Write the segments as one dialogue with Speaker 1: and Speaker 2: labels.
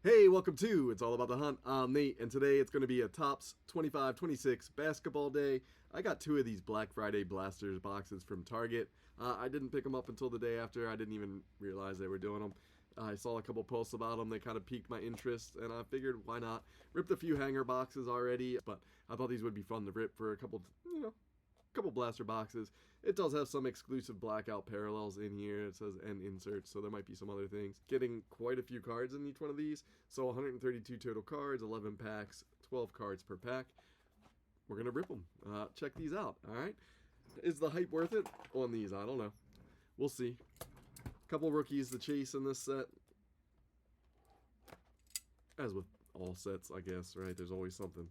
Speaker 1: Hey, welcome to It's All About the Hunt. I'm Nate, and today it's going to be a Topps 25-26 basketball day. I got two of these Black Friday Blasters boxes from Target. I didn't pick them up until the day after. I didn't even realize they were doing them. I saw a couple posts about them. They kind of piqued my interest, and I figured, why not? Ripped a few hanger boxes already, but I thought these would be fun to rip for a couple, couple blaster boxes. It does have some exclusive blackout parallels in here. It says and inserts, so there might be some other things. Getting quite a few cards in each one of these. So 132 total cards, 11 packs, 12 cards per pack. We're gonna rip them. Check these out. All right. Is the hype worth it on these? I don't know. We'll see. Couple rookies to chase in this set. As with all sets, I guess, right? There's always something.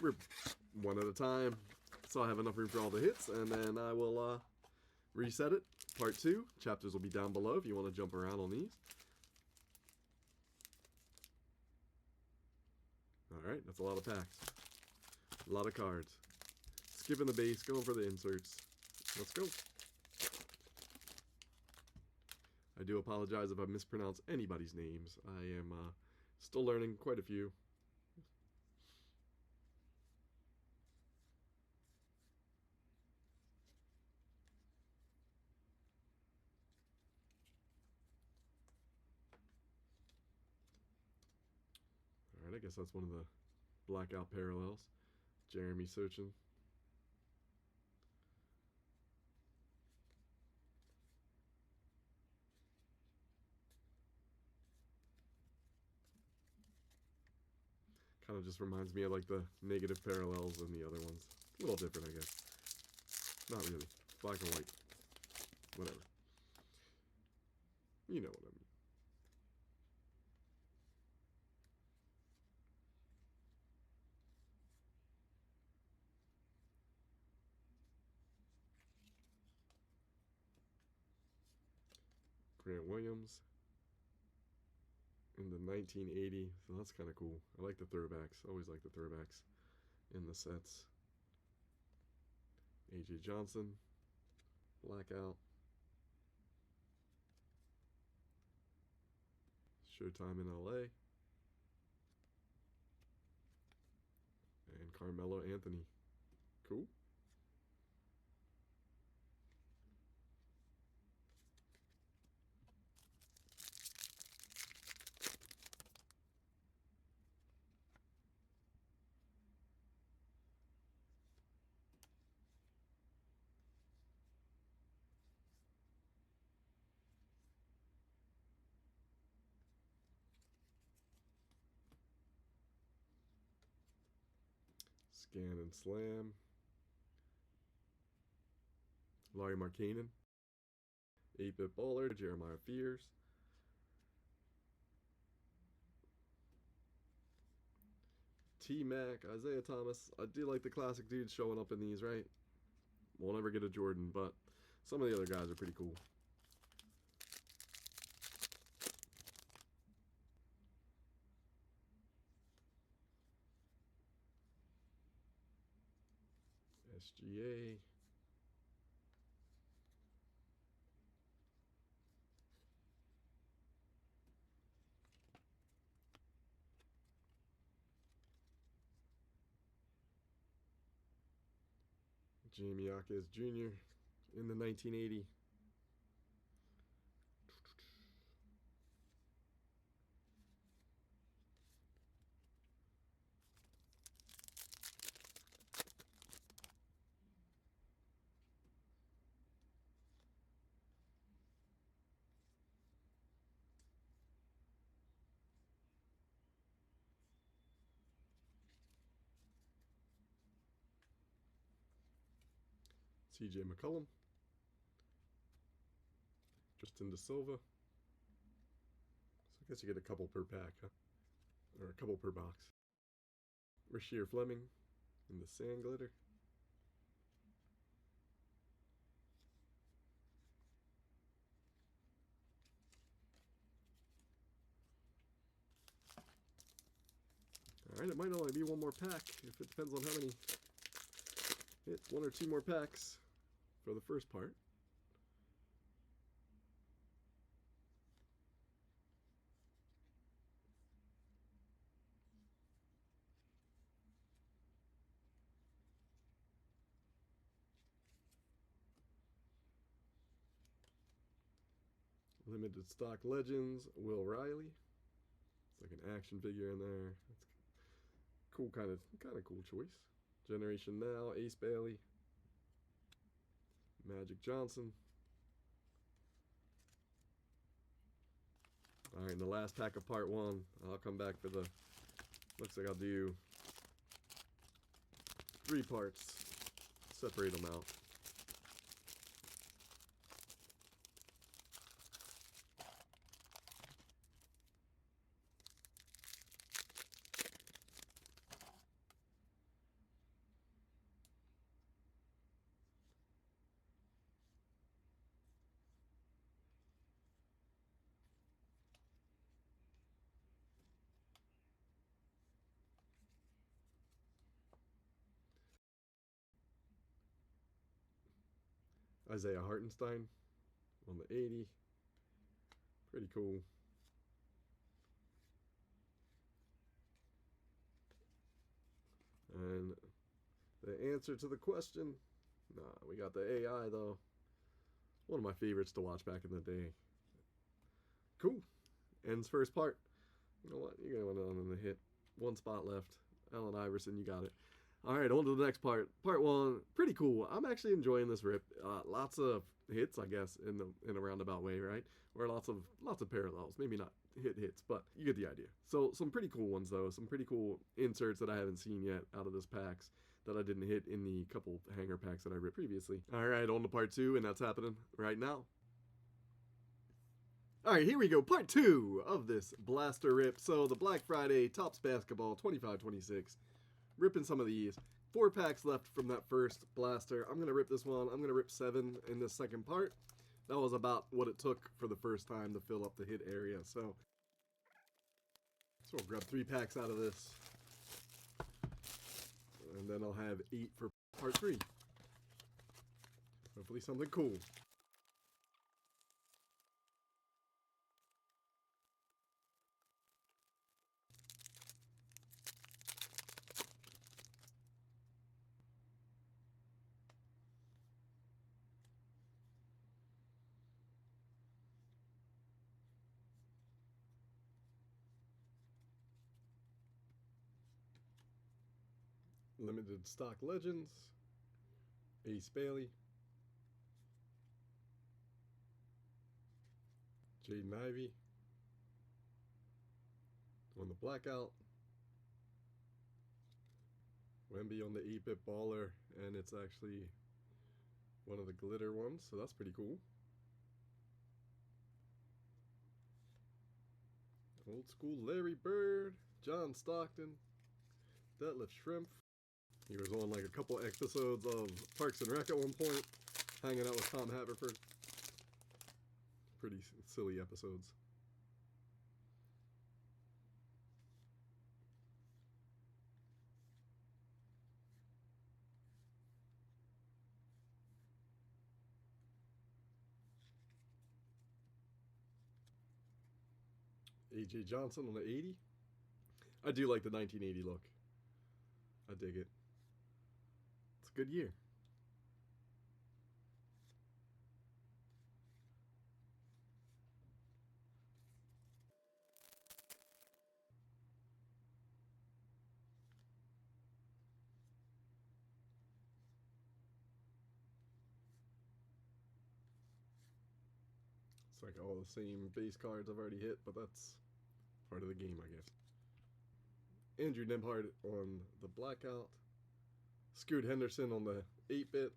Speaker 1: Rip one at a time, so I have enough room for all the hits, and then I will reset it. Part 2. Chapters will be down below if you want to jump around on these. Alright, that's a lot of packs. A lot of cards. Skipping the base, going for the inserts. Let's go. I do apologize if I mispronounce anybody's names. I am still learning quite a few. Alright, I guess that's one of the blackout parallels. Jeremy searching. Kind of just reminds me of like the negative parallels and the other ones. A little different, I guess. Not really. Black and white. Whatever. You know what I mean. Grant Williams in the 1980, so that's kind of cool. I like the throwbacks. Always like the throwbacks in the sets. AJ Johnson, blackout. Showtime in LA. And Carmelo Anthony. Cool. Scan and Slam. Larry Markkanen. 8-Bit Baller. Jeremiah Fears. T-Mac. Isaiah Thomas. I do like the classic dudes showing up in these, right? We'll never get a Jordan, but some of the other guys are pretty cool. SGA. Jamie Jaquez Jr. in the 1980. CJ McCollum. Justin De Silva. So I guess you get a couple per pack, huh? Or a couple per box. Rasheer Fleming in the Sand Glitter. Alright, it might only be one more pack. If it depends on how many hit. One or two more packs. for the first part. Limited stock legends, Will Riley. It's like an action figure in there. It's cool, kind of cool choice. Generation Now, Ace Bailey, Magic Johnson. All right, in the last pack of part one, I'll come back for the. Looks like I'll do 3 parts. Separate them out. Isaiah Hartenstein on the 80. Pretty cool. And the answer to the question, nah, we got the AI though. One of my favorites to watch back in the day. Cool. Ends first part. You know what? You're going on the hit. 1 spot left. Allen Iverson, you got it. All right, on to the next part. Part 1, pretty cool. I'm actually enjoying this rip. Lots of hits, I guess, in a roundabout way, right? Or lots of parallels. Maybe not hits, but you get the idea. So some pretty cool ones though. Some pretty cool inserts that I haven't seen yet out of this packs that I didn't hit in the couple hanger packs that I ripped previously. All right, on to part 2, and that's happening right now. All right, here we go. Part 2 of this blaster rip. So the Black Friday Topps Basketball 25-26. Ripping some of these. 4 packs left from that first blaster. I'm going to rip this one. I'm going to rip 7 in this second part. That was about what it took for the first time to fill up the hit area. So we'll grab 3 packs out of this. And then I'll have 8 for part 3. Hopefully something cool. Limited stock legends, Ace Bailey, Jaden Ivey on the blackout, Wemby on the 8-bit baller, and it's actually one of the glitter ones, so that's pretty cool. Old school Larry Bird, John Stockton, Detlef Schrempf. He was on like a couple episodes of Parks and Rec at one point, hanging out with Tom Haverford. Pretty silly episodes. AJ Johnson on the 80. I do like the 1980 look. I dig it. It's a good year. It's like all the same base cards I've already hit, but that's part of the game, I guess. Andrew Nembhard on the blackout. Scoot Henderson on the 8-bit.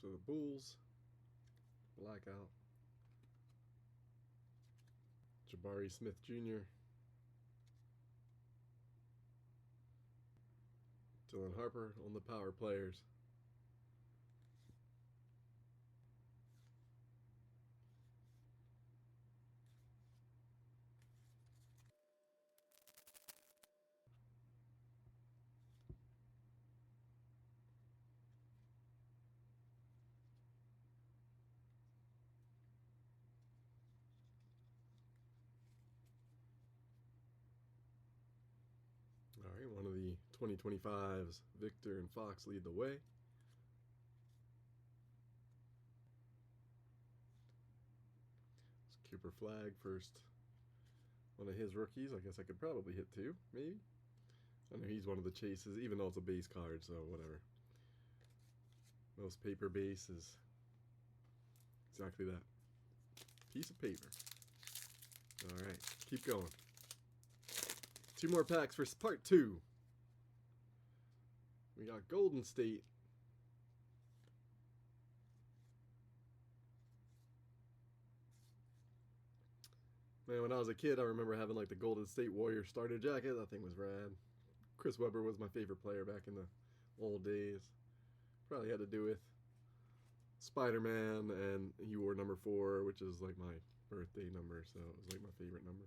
Speaker 1: For the Bulls, Blackout. Jabari Smith Jr. Dylan Harper on the power players. All right, one of the 2025s, Victor and Fox lead the way. It's Cooper Flag, first one of his rookies. I guess I could probably hit two, maybe. I know he's one of the chases, even though it's a base card, so whatever. Most paper base is exactly that. Piece of paper. All right, keep going. 2 more packs for part 2. We got Golden State. Man, when I was a kid, I remember having like the Golden State Warriors starter jacket. That thing was rad. Chris Webber was my favorite player back in the old days. Probably had to do with Spider-Man, and he wore number 4, which is like my birthday number, so it was like my favorite number.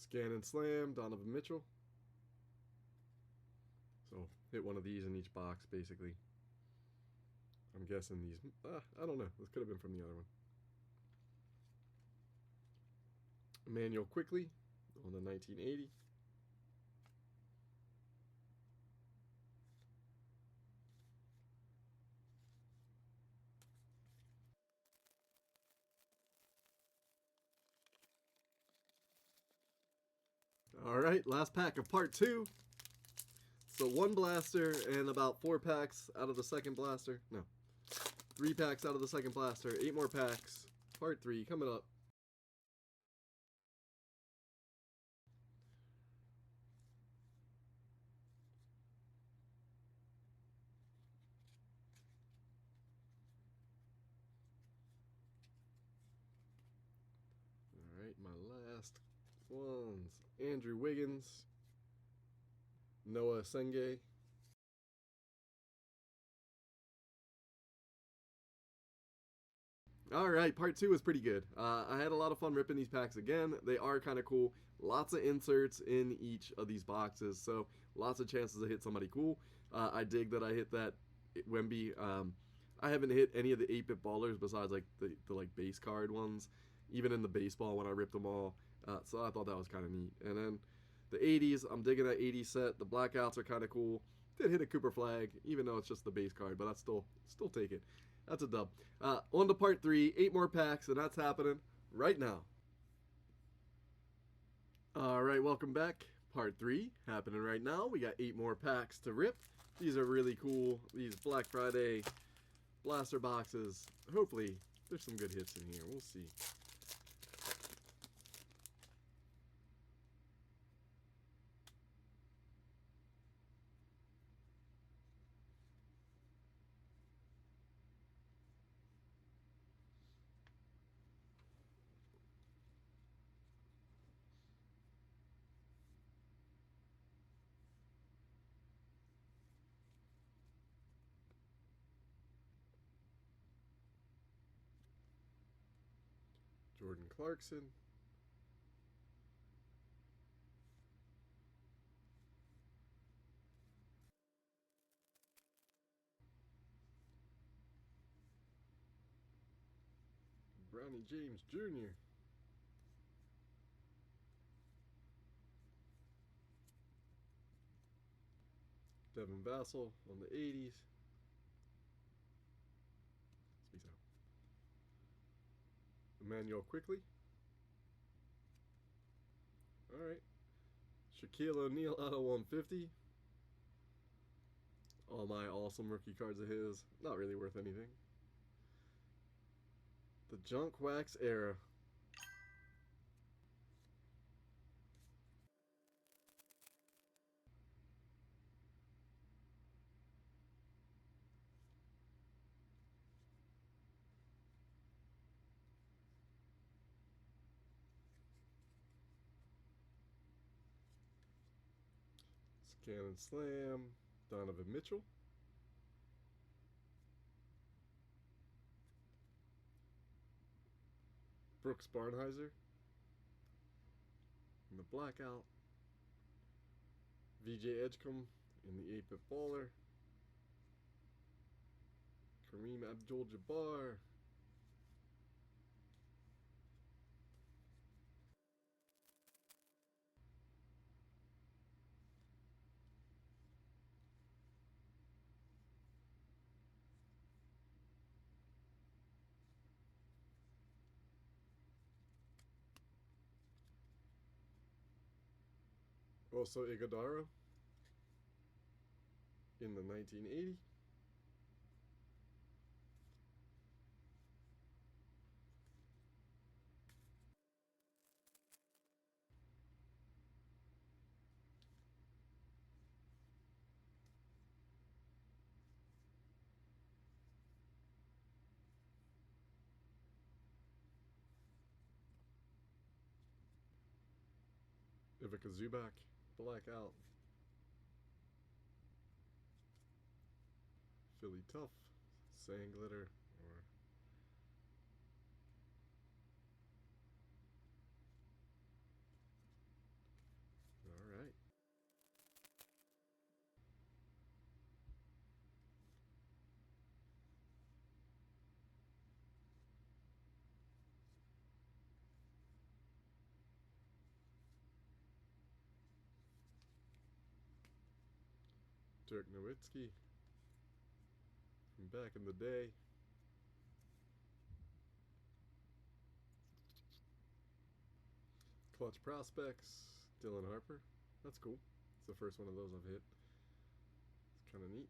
Speaker 1: Scan and Slam, Donovan Mitchell. So hit one of these in each box, basically. I'm guessing these, I don't know. This could have been from the other one. Emmanuel Quickly on the 1980. All right, last pack of part 2. So 1 blaster and about 4 packs out of the second blaster. No, 3 packs out of the second blaster. 8 more packs. Part 3 coming up. All right, my last ones. Andrew Wiggins. Noah Senge. All right, part 2 was pretty good. I had a lot of fun ripping these packs again. They are kind of cool. Lots of inserts in each of these boxes, so lots of chances to hit somebody cool. I dig that I hit that Wemby. I haven't hit any of the 8-bit ballers besides like the like base card ones, even in the baseball when I ripped them all. So I thought that was kind of neat. And then the 80s, I'm digging that 80s set. The blackouts are kind of cool. Did hit a Cooper Flag, even though it's just the base card, but that's still take it. That's a dub. On to part 3, 8 more packs, and that's happening right now. All right, welcome back. Part 3 happening right now. We got 8 more packs to rip. These are really cool. These Black Friday blaster boxes. Hopefully, there's some good hits in here. We'll see. Jordan Clarkson. Bronny James Jr. Devin Vassell on the 80s. Speaks out. Emmanuel Quickly. All right. Shaquille O'Neal out of 150. All my awesome rookie cards of his. Not really worth anything. The Junk Wax era.
Speaker 2: Scan and Slam, Donovan Mitchell. Brooks Barnheiser. In the blackout. VJ Edgecombe in the 8-bit baller. Kareem Abdul-Jabbar. Also Iguodala in the 1980. Ivica Zubac, blackout. Philly Tough, Sand Glitter, or all right. Dirk Nowitzki from back in the day. Clutch Prospects, Dylan Harper. That's cool. It's the first one of those I've hit. It's kind of neat.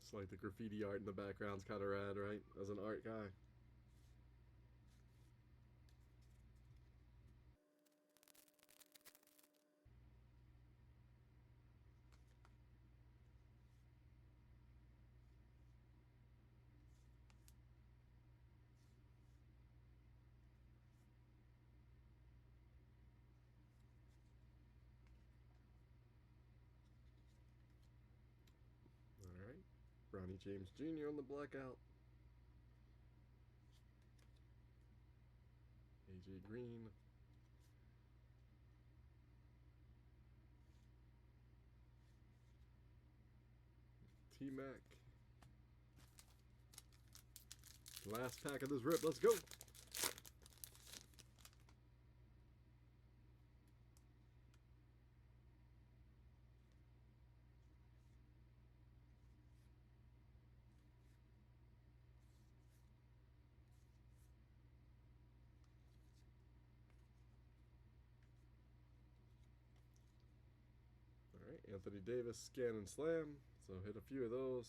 Speaker 2: It's like the graffiti art in the background's kind of rad, right? As an art guy. All right. Ronnie James Jr. on the blackout. AJ Green. T-Mac. Last pack of this rip. Let's go. All right, Anthony Davis, Scan and Slam. So hit a few of those.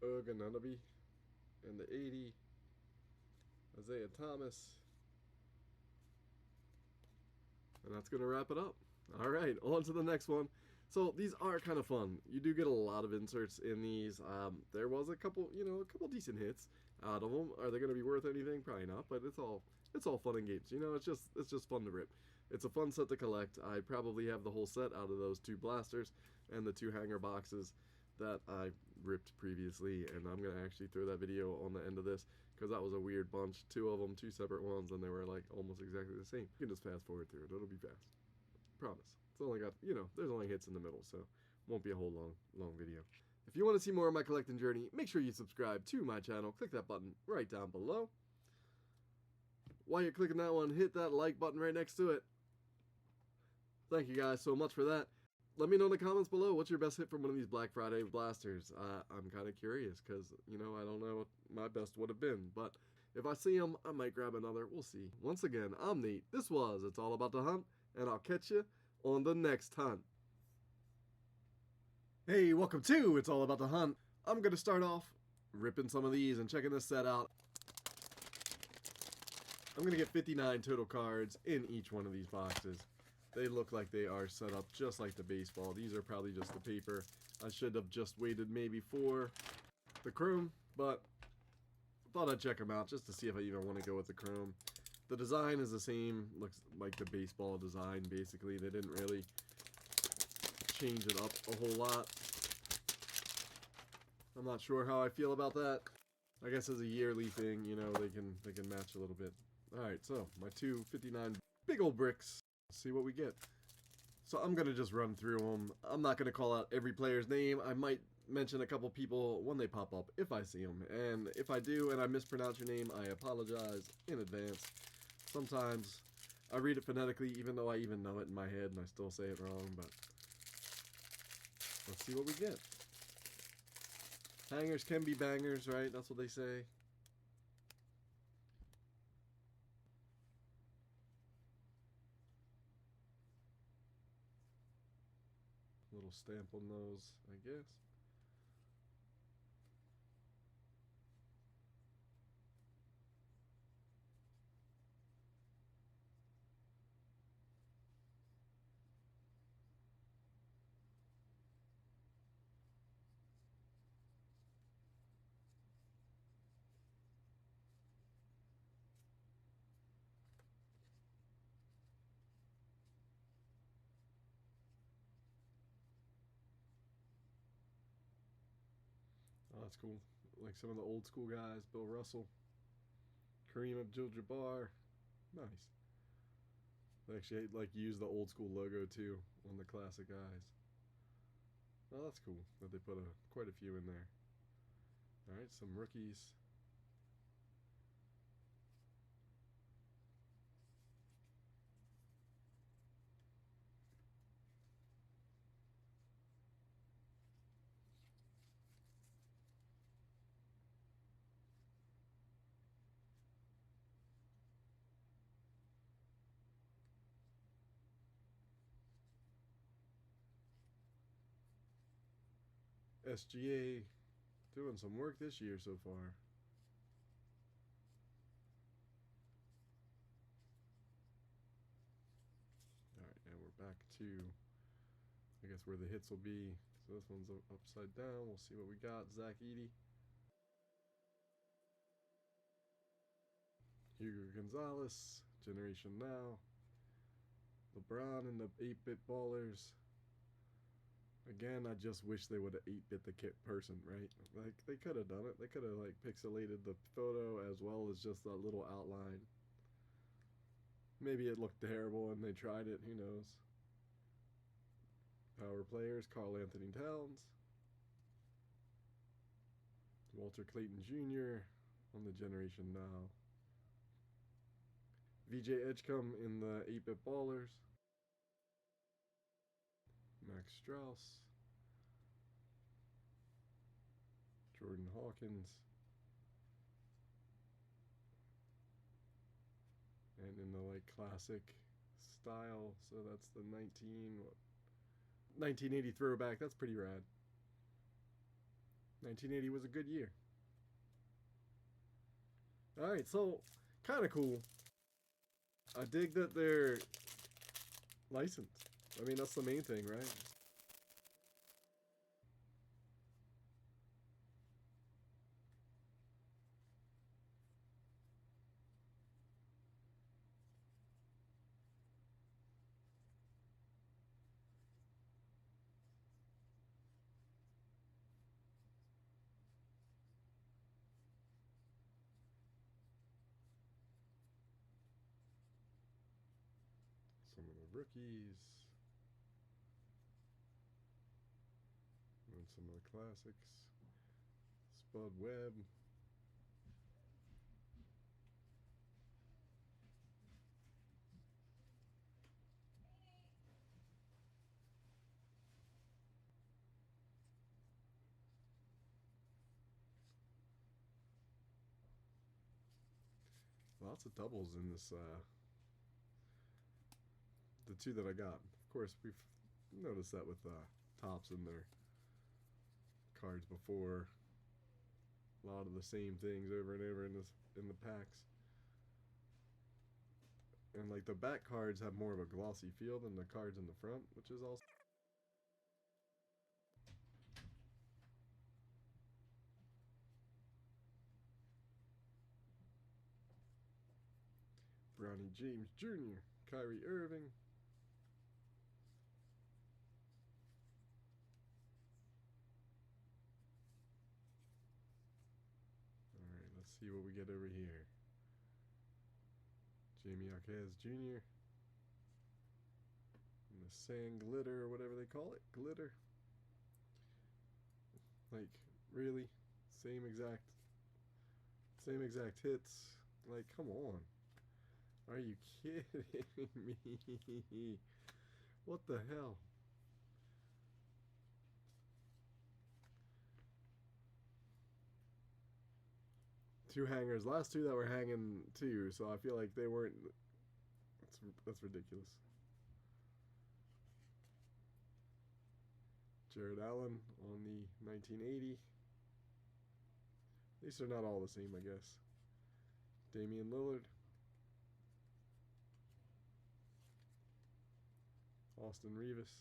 Speaker 2: Anunoby in the 80. Isaiah Thomas. And that's going to wrap it up. All right, on to the next one. So these are kind of fun. You do get a lot of inserts in these. There was a couple decent hits out of them. Are they going to be worth anything? Probably not. But it's all fun and games. It's just fun to rip. It's a fun set to collect. I probably have the whole set out of those 2 blasters and the 2 hanger boxes that I ripped previously. And I'm going to actually throw that video on the end of this because that was a weird bunch. 2 of them, 2 separate ones, and they were like almost exactly the same. You can just fast forward through it. It'll be fast. Promise. It's only got, there's only hits in the middle, so won't be a whole long video. If you want to see more of my collecting journey, make sure you subscribe to my channel. Click that button right down below. While you're clicking that one, hit that like button right next to it. Thank you guys so much for that. Let me know in the comments below what's your best hit from one of these Black Friday blasters. I'm kind of curious because, I don't know what my best would have been. But if I see them, I might grab another. We'll see. Once again, I'm Nate. This was It's All About the Hunt, and I'll catch you on the next hunt. Hey, welcome to It's All About the Hunt. I'm going to start off ripping some of these and checking this set out. I'm going to get 59 total cards in each one of these boxes. They look like they are set up just like the baseball. These are probably just the paper. I should have just waited maybe 4 the chrome, but thought I'd check them out just to see if I even want to go with the chrome. The design is the same, looks like the baseball design basically. They didn't really change it up a whole lot. I'm not sure how I feel about that. I guess as a yearly thing, you know, they can match a little bit. All right, so my 259 big old bricks. Let's see what we get. So I'm gonna just run through them. I'm not gonna call out every player's name. I might mention a couple people when they pop up if I see them, and if I do and I mispronounce your name, I apologize in advance. Sometimes I read it phonetically, even though I even know it in my head, and I still say it wrong. But let's see what we get. Hangers can be bangers, right? That's what they say. Little stamp on those, I guess. Oh, that's cool. Like some of the old school guys, Bill Russell, Kareem Abdul-Jabbar. Nice. They actually like use the old school logo too on the classic guys. Oh, that's cool that they put quite a few in there. All right, some rookies. SGA doing some work this year so far. All right, and we're back to, I guess, where the hits will be. So this one's upside down. We'll see what we got. Zach Edey. Hugo Gonzalez, Generation Now. LeBron and the 8-bit ballers. Again, I just wish they would have 8-bit the kit person, right? Like, they could have done it. They could have, like, pixelated the photo as well as just a little outline. Maybe it looked terrible and they tried it, who knows. Power players, Carl Anthony Towns. Walter Clayton Jr. on the Generation Now. VJ Edgecombe in the 8-bit ballers. Max Strauss. Jordan Hawkins. And in the like classic style, so that's the 1980 throwback. That's pretty rad. 1980 was a good year. All right, so kind of cool. I dig that they're licensed. I mean, that's the main thing, right? Some of the rookies. And some of the classics. Spud Webb. Lots of doubles in this, the two that I got. Of course, we've noticed that with Topps and their cards before. A lot of the same things over and over in the packs. And like the back cards have more of a glossy feel than the cards in the front, which is also Bronny James Jr., Kyrie Irving. Alright, let's see what we get over here. Jamie Jaquez Jr. And the sand glitter or whatever they call it. Glitter. Like, really? Same exact hits. Like, come on. Are you kidding me? What the hell? Two hangers. Last two that were hanging too, so I feel like they weren't. That's ridiculous. Jared Allen on the 1980. These are not all the same, I guess. Damian Lillard. Austin Reavis.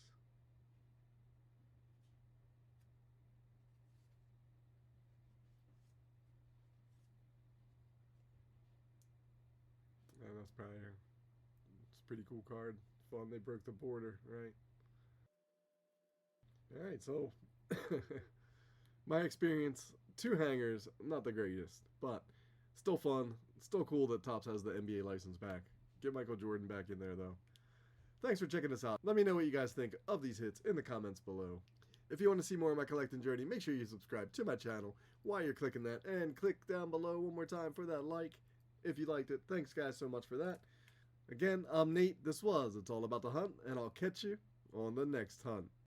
Speaker 2: And that's probably it's a pretty cool card. Fun they broke the border, right? Alright, so my experience, two hangers, not the greatest, but still fun. Still cool that Topps has the NBA license back. Get Michael Jordan back in there though. Thanks for checking us out. Let me know what you guys think of these hits in the comments below. If you want to see more of my collecting journey, make sure you subscribe to my channel while you're clicking that, and click down below one more time for that like if you liked it. Thanks guys so much for that. Again, I'm Nate. This was It's All About the Hunt, and I'll catch you on the next hunt.